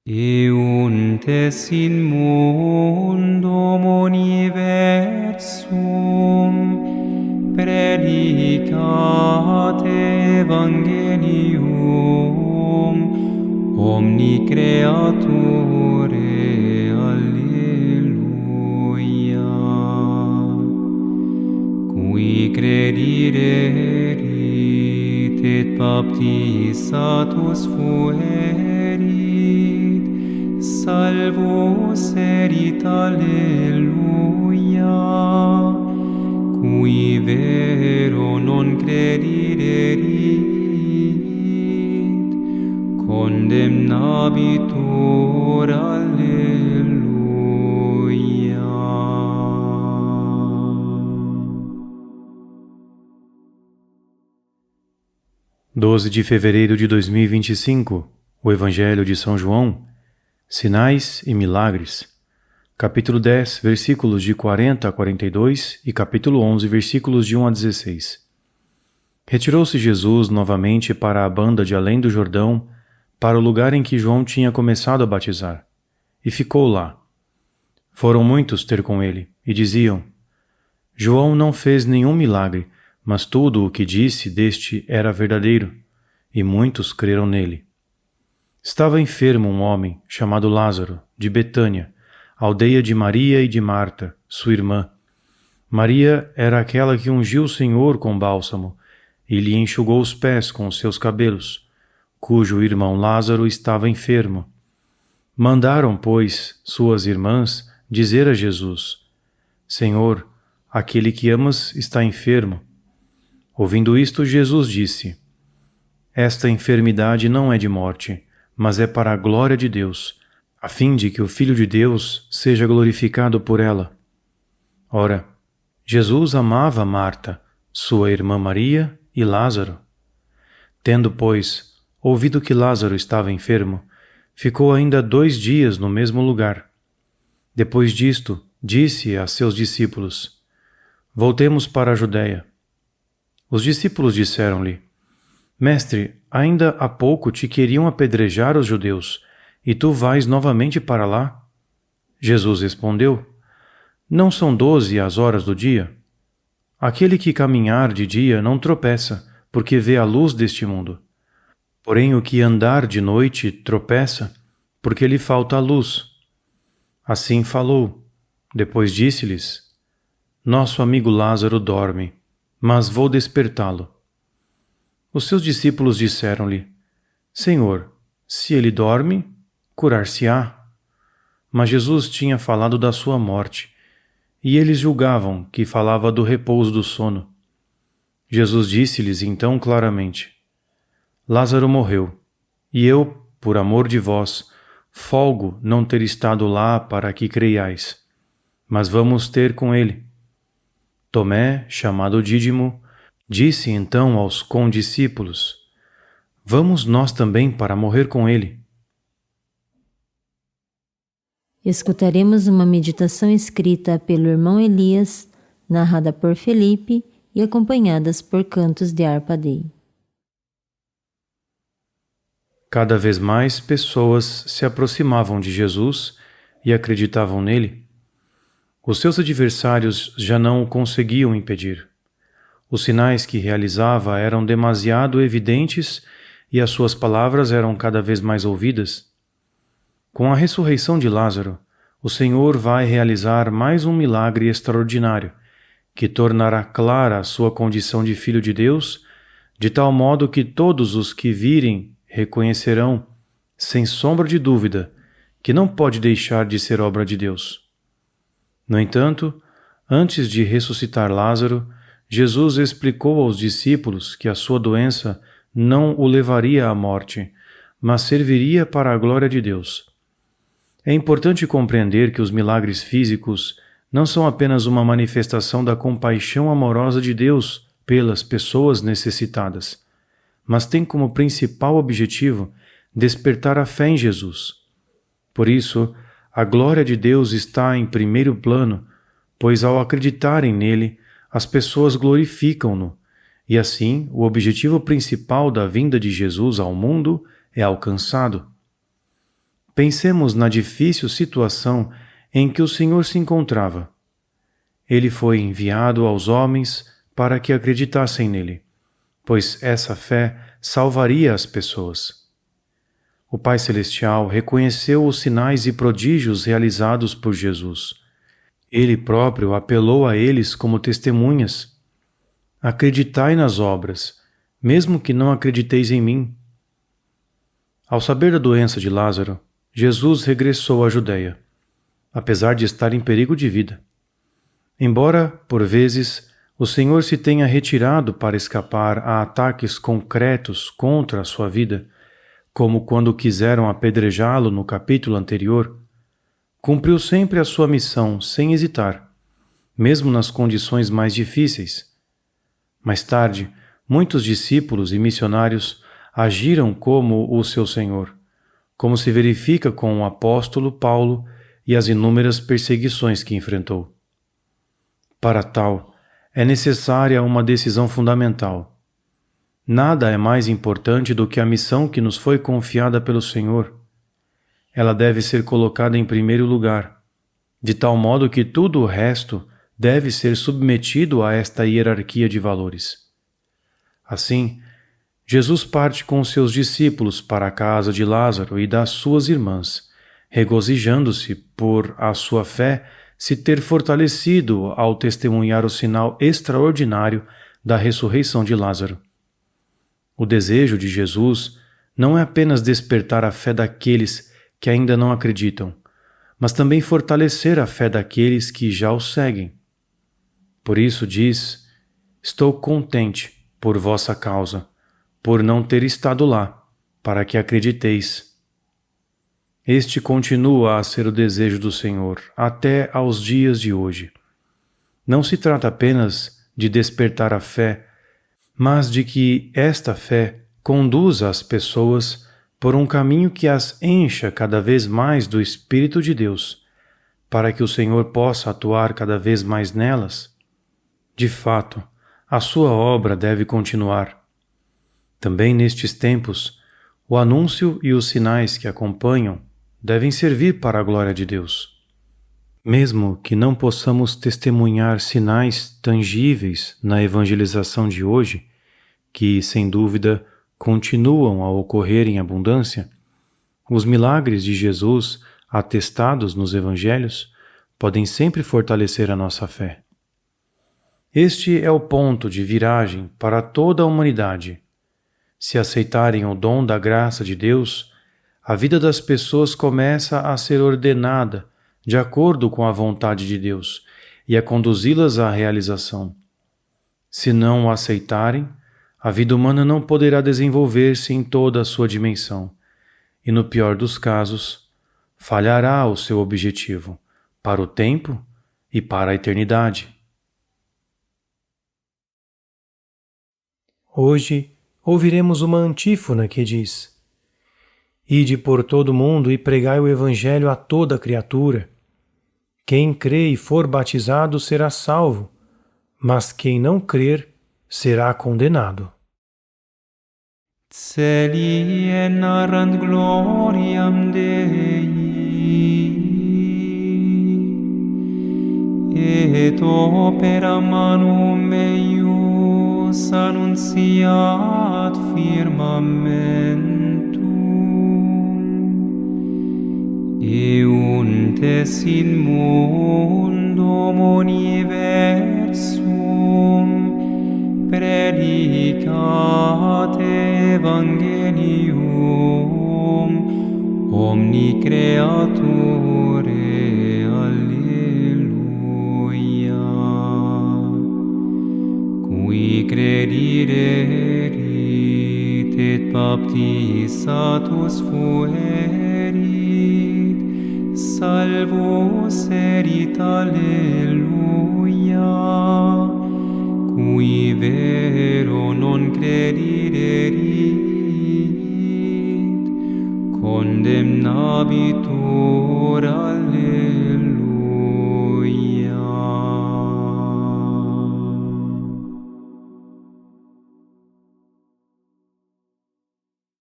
Euntes in mundum universum predicat evangelium omni creature. Alleluia. Qui crediderit et baptizatus fuerit, salvus erit. Alleluia. Qui vero non crediderit, condemnabitur. Alleluia. 12 de fevereiro de 2025, o Evangelho de São João, Sinais e Milagres, capítulo 10, versículos de 40 a 42 e capítulo 11, versículos de 1 a 16. Retirou-se Jesus novamente para a banda de além do Jordão, para o lugar em que João tinha começado a batizar, e ficou lá. Foram muitos ter com ele, e diziam: João não fez nenhum milagre, mas tudo o que disse deste era verdadeiro, e muitos creram nele. Estava enfermo um homem chamado Lázaro, de Betânia, aldeia de Maria e de Marta, sua irmã. Maria era aquela que ungiu o Senhor com bálsamo e lhe enxugou os pés com os seus cabelos, cujo irmão Lázaro estava enfermo. Mandaram, pois, suas irmãs dizer a Jesus: Senhor, aquele que amas está enfermo. Ouvindo isto, Jesus disse: Esta enfermidade não é de morte, mas é para a glória de Deus, a fim de que o Filho de Deus seja glorificado por ela. Ora, Jesus amava Marta, sua irmã Maria e Lázaro. Tendo, pois, ouvido que Lázaro estava enfermo, ficou ainda 2 dias no mesmo lugar. Depois disto, disse a seus discípulos: Voltemos para a Judéia. Os discípulos disseram-lhe: Mestre, ainda há pouco te queriam apedrejar os judeus, e tu vais novamente para lá? Jesus respondeu: Não são 12 as horas do dia? Aquele que caminhar de dia não tropeça, porque vê a luz deste mundo. Porém o que andar de noite tropeça, porque lhe falta a luz. Assim falou. Depois disse-lhes: Nosso amigo Lázaro dorme, mas vou despertá-lo. Os seus discípulos disseram-lhe: Senhor, se ele dorme, curar-se-á. Mas Jesus tinha falado da sua morte, e eles julgavam que falava do repouso do sono. Jesus disse-lhes então claramente: Lázaro morreu, e eu, por amor de vós, folgo não ter estado lá para que creiais. Mas vamos ter com ele. Tomé, chamado Dídimo, disse então aos condiscípulos: Vamos nós também para morrer com ele. Escutaremos uma meditação escrita pelo irmão Elias, narrada por Felipe e acompanhadas por cantos de harpa-dei. Cada vez mais pessoas se aproximavam de Jesus e acreditavam nele. Os seus adversários já não o conseguiam impedir. Os sinais que realizava eram demasiado evidentes e as suas palavras eram cada vez mais ouvidas. Com a ressurreição de Lázaro, o Senhor vai realizar mais um milagre extraordinário, que tornará clara a sua condição de Filho de Deus, de tal modo que todos os que virem reconhecerão, sem sombra de dúvida, que não pode deixar de ser obra de Deus. No entanto, antes de ressuscitar Lázaro, Jesus explicou aos discípulos que a sua doença não o levaria à morte, mas serviria para a glória de Deus. É importante compreender que os milagres físicos não são apenas uma manifestação da compaixão amorosa de Deus pelas pessoas necessitadas, mas têm como principal objetivo despertar a fé em Jesus. Por isso, a glória de Deus está em primeiro plano, pois ao acreditarem nele, as pessoas glorificam-no, e assim o objetivo principal da vinda de Jesus ao mundo é alcançado. Pensemos na difícil situação em que o Senhor se encontrava. Ele foi enviado aos homens para que acreditassem nele, pois essa fé salvaria as pessoas. O Pai Celestial reconheceu os sinais e prodígios realizados por Jesus. Ele próprio apelou a eles como testemunhas. Acreditai nas obras, mesmo que não acrediteis em mim. Ao saber da doença de Lázaro, Jesus regressou à Judeia, apesar de estar em perigo de vida. Embora, por vezes, o Senhor se tenha retirado para escapar a ataques concretos contra a sua vida, como quando quiseram apedrejá-lo no capítulo anterior, cumpriu sempre a sua missão sem hesitar, mesmo nas condições mais difíceis. Mais tarde, muitos discípulos e missionários agiram como o seu Senhor, como se verifica com o apóstolo Paulo e as inúmeras perseguições que enfrentou. Para tal, é necessária uma decisão fundamental. Nada é mais importante do que a missão que nos foi confiada pelo Senhor. Ela deve ser colocada em primeiro lugar, de tal modo que tudo o resto deve ser submetido a esta hierarquia de valores. Assim, Jesus parte com seus discípulos para a casa de Lázaro e das suas irmãs, regozijando-se por a sua fé se ter fortalecido ao testemunhar o sinal extraordinário da ressurreição de Lázaro. O desejo de Jesus não é apenas despertar a fé daqueles que ainda não acreditam, mas também fortalecer a fé daqueles que já o seguem. Por isso diz: estou contente por vossa causa, por não ter estado lá, para que acrediteis. Este continua a ser o desejo do Senhor até aos dias de hoje. Não se trata apenas de despertar a fé, mas de que esta fé conduza as pessoas por um caminho que as encha cada vez mais do Espírito de Deus, para que o Senhor possa atuar cada vez mais nelas. De fato, a sua obra deve continuar. Também nestes tempos, o anúncio e os sinais que acompanham devem servir para a glória de Deus. Mesmo que não possamos testemunhar sinais tangíveis na evangelização de hoje, que, sem dúvida, continuam a ocorrer em abundância, os milagres de Jesus, atestados nos evangelhos, podem sempre fortalecer a nossa fé. Este é o ponto de viragem para toda a humanidade. Se aceitarem o dom da graça de Deus, a vida das pessoas começa a ser ordenada de acordo com a vontade de Deus e a conduzi-las à realização. Se não o aceitarem, a vida humana não poderá desenvolver-se em toda a sua dimensão e, no pior dos casos, falhará o seu objetivo para o tempo e para a eternidade. Hoje ouviremos uma antífona que diz: Ide por todo o mundo e pregai o Evangelho a toda criatura. Quem crê e for batizado será salvo, mas quem não crer será condenado. Celie narrant gloriam Dei, et opera manum eius annunciat firmamentum, euntes in mundum universum predicat evangelium omni creature. Alleluia. Qui credirerit et baptizatus fuerit, salvus erit. Alleluia. Qui vero non credirerit, condemnabitur. Alleluia.